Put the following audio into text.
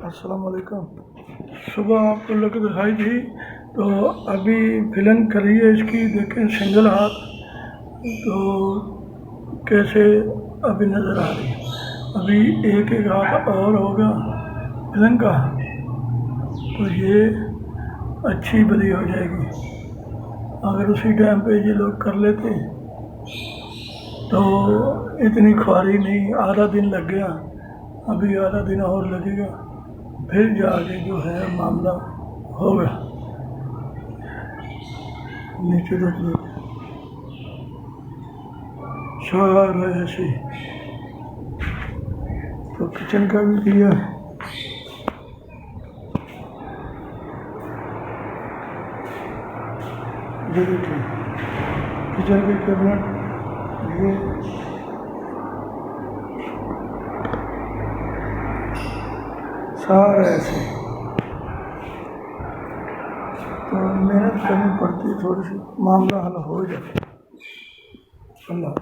अस्सलाम वालेकुम। सुबह आपको लोग दिखाई दी तो अभी फिल्म करी है इसकी, देखें सिंगल हाथ तो कैसे अभी नज़र आ रही है। अभी एक एक हाथ और होगा फिल्म का तो ये अच्छी बड़ी हो जाएगी। अगर उसी टाइम पे ये लोग कर लेते तो इतनी ख्वारी नहीं, आधा दिन लग गया, अभी आधा दिन और लगेगा, फिर जाके जो है मामला होगा। नीचे देख लो सारा ऐसे तो किचन का भी किया। ये देखिए किचन के कैबिनेट, ये सारा ऐसे तो मेहनत करनी पड़ती है, थोड़ी सी मामला हल हो जाए। अल्लाह।